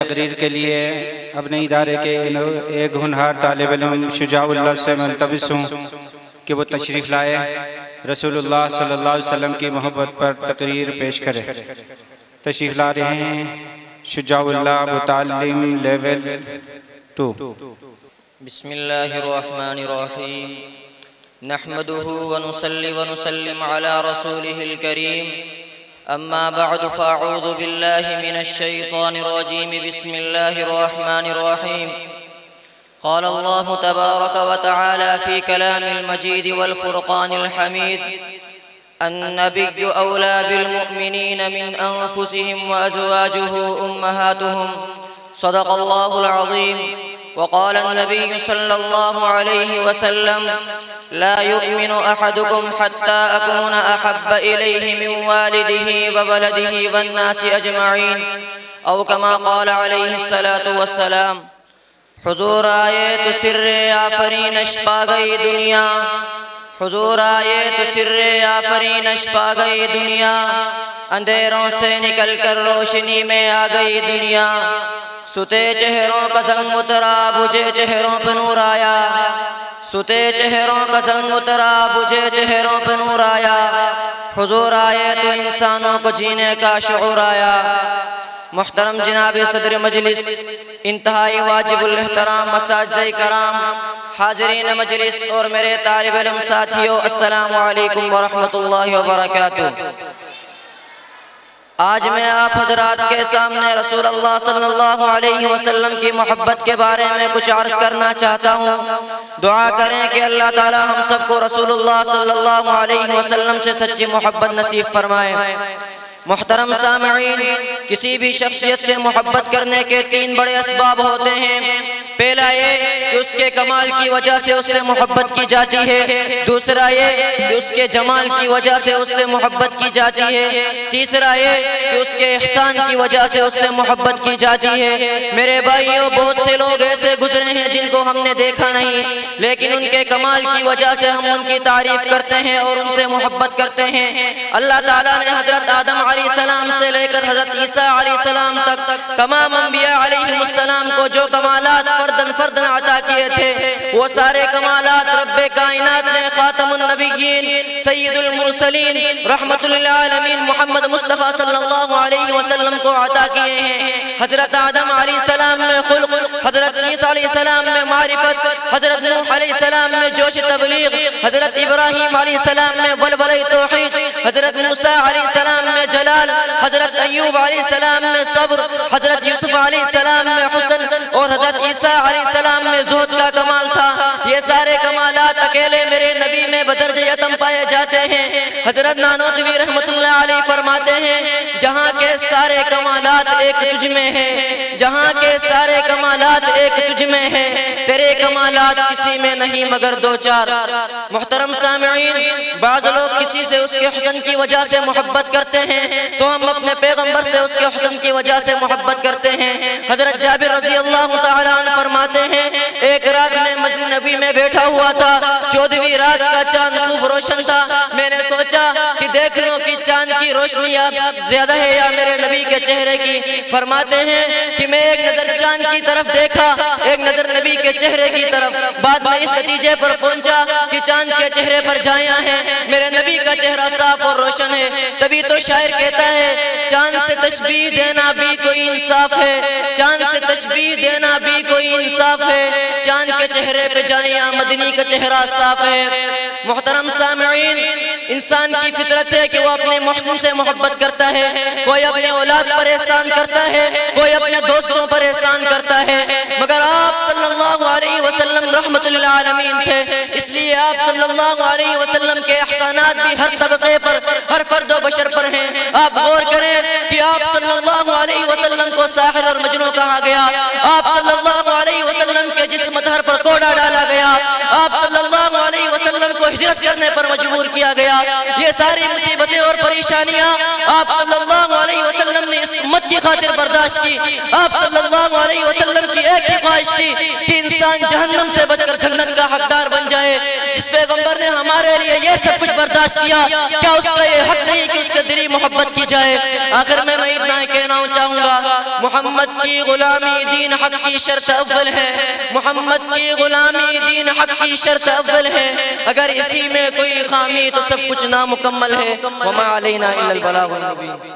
تقریر کے لیے اپنے ادارے کے ایک ہونہار طالب علم شجاع اللہ سے ملتمس ہوں کہ وہ تشریف لائے، رسول اللہ صلی اللہ علیہ وسلم کی محبت پر تقریر پیش کرے۔ تشریف لا رہے ہیں شجاع اللہ متعلم لیول 2۔ بسم اللہ الرحمن الرحیم، نحمده ونصلي ونسلم على رسوله الكريم، أما بعد فأعوذ بالله من الشيطان الرجيم. بسم الله الرحمن الرحيم. قال الله تبارك وتعالى في كلام المجيد والفرقان الحميد: النبي أولى بالمؤمنين من أنفسهم وأزواجه أمهاتهم. صدق الله العظيم. وقال النبي صلى الله عليه وسلم: لا يؤمن أحدكم حتى أكون أحب إليه من والده وولده والناس أجمعين، أو كما قال عليه الصلاة والسلام. حضور آئے تو سر آفرینش پا گئی دنیا، حضور آئے تو سر آفرینش پا گئی دنیا، اندھیروں سے نکل کر روشنی میں آ گئی دنیا، ستے چہروں کا زنگ اترا بجھے چہروں پہ نور آیا، ستے چہروں کا زنگ اترا بجھے چہروں پہ نور آیا، حضور آئے تو انسانوں کو جینے کا شعور آیا۔ محترم جناب صدر مجلس، انتہائی واجب الاحترام اساتذہ کرام، حاضرین مجلس اور میرے طالب علم ساتھیوں، السلام علیکم ورحمۃ اللہ وبرکاتہ۔ آج میں آپ حضرات کے سامنے رسول اللہ صلی اللہ علیہ وسلم کی محبت کے بارے میں کچھ عرض کرنا چاہتا ہوں۔ دعا کریں کہ اللہ تعالی ہم سب کو رسول اللہ صلی اللہ علیہ وسلم سے سچی محبت نصیب فرمائے۔ محترم سامعین، کسی بھی شخصیت سے محبت کرنے کے تین بڑے اسباب ہوتے ہیں۔ پہلا یہ کہ اس کے کمال کی وجہ سے اس سے محبت کی جاتی ہے، دوسرا یہ کہ اس کے جمال کی وجہ سے اس سے محبت کی جاتی ہے، تیسرا یہ کہ اس کے احسان کی وجہ سے اس سے محبت کی جاتی ہے۔ میرے بھائیوں، بہت سے لوگ ایسے گزرے ہیں جن کو ہم نے دیکھا نہیں، لیکن ان کے کمال کی وجہ سے ہم ان کی تعریف کرتے ہیں اور ان سے محبت کرتے ہیں۔ اللہ تعالیٰ نے حضرت آدم علیہ السلام سے لے کر حضرت عیسیٰ علیہ السلام تک تمام انبیاء علیہ السلام کو جو کمالات فردن عطا کیے تھے، وہ سارے کمالات رب کائنات نے خاتم النبیین سید المرسلین رحمت للعالمین محمد مصطفیٰ صلی اللہ علیہ وسلم کو عطا کیے ہیں۔ حضرت آدم علیہ السلام میں خلق، حضرت عیسیٰ علیہ السلام میں معرفت، حضرت نوح علیہ السلام میں جوش تبلیغ، حضرت ابراہیم علیہ السلام میں ولولہ توحید، حضرت موسیٰ علیہ السلام میں جلال، حضرت ایوب علیہ السلام میں صبر، حضرت یوسف علیہ السلام میں حسن، اور حضرت عیسیٰ علیہ السلام میں زہد کا کمال تھا۔ یہ سارے کمالات اکیلے میرے نبی میں بدرجہ اتم پائے جاتے ہیں۔ حضرت نانوتوی رحمت اللہ علیہ فرماتے ہیں، جہاں کے سارے کمالات ایک تجھ میں ہیں، جہاں کے سارے کمالات ایک تجھ میں ہیں، تیرے کمالات کسی میں نہیں مگر دو چار۔ محترم سامعین، بعض لوگ کسی سے اس کے حسن کی وجہ سے محبت کرتے ہیں تو ہم اپنے پیغمبر سے اس کے حسن کی وجہ سے محبت کرتے ہیں۔ حضرت جابر رضی اللہ تعالیٰ عنہ فرماتے ہیں، ایک رات میں مسجد نبی میں بیٹھا ہوا تھا، 14ویں رات کا چاند خوب روشن تھا۔ میں نے سوچا کہ دیکھ لوں کہ چاند کی روشنی زیادہ ہے یا میرے نبی کے چہرے کی۔ فرماتے ہیں کہ میں ایک نظر چاند کی طرف دیکھا، ایک نظر نبی کے چہرے کی طرف، بعد میں اس نتیجے پر پہنچا کہ چاند کے چہرے پر جھائیاں ہیں، میرے نبی کا چہرہ صاف اور روشن ہے۔ تبھی تو شاعر کہتا ہے، چاند سے تشبیہ دینا بھی کوئی انصاف ہے، چاند سے تشبیہ دینا بھی کوئی انصاف ہے، چاند کے چہرے پہ جائیاں مدنی کا چہرہ صاف ہے۔ محترم سامعین، انسان کی فطرت ہے کہ وہ اپنے محسن سے محبت کرتا ہے، کوئی اپنے اولاد پر احسان کرتا ہے، کوئی اپنے دوستوں پر احسان کرتا ہے، مگر آپ صلی اللہ علیہ وسلم رحمت للعالمین تھے، اس لیے آپ صلی اللہ علیہ وسلم کے احسانات بھی ہر طبقے پر، ہر فرد و بشر پر ہیں۔ آپ غور کریں کہ آپ صلی اللہ علیہ وسلم کو ساحر اور مجنون کہا گیا، آپ صلی اللہ علیہ وسلم کے جسم مظہر پر کوڑا ڈالا گیا، آپ صلی اللہ علیہ وسلم کو ہجرت کرنے پر مجبور کیا گیا۔ یہ ساری مصیبتیں اور پریشانیاں آپ صلی اللہ علیہ وسلم نے اس امت کی خاطر برداشت کی۔ آپ صلی اللہ علیہ وسلم کی ایک ہی خواہش تھی کہ انسان جہنم سے بچ کر جنت کا حقدار بن جائے۔ جس پیغمبر نے ہمارے لیے یہ سب کچھ برداشت برداشت کیا، کیا اس کا یہ حق نہیں کہ اس سے دلی محبت کی جائے؟ آخر میں اتنا ہی کہنا چاہوں گا، محمد کی غلامی دین حق کی شرط اول ہے، محمد کی غلامی دین حق کی شرط اول ہے، اگر اسی میں کوئی خامی تو سب کچھ نامکمل ہے۔ وما علینا الا البلاغ المبین۔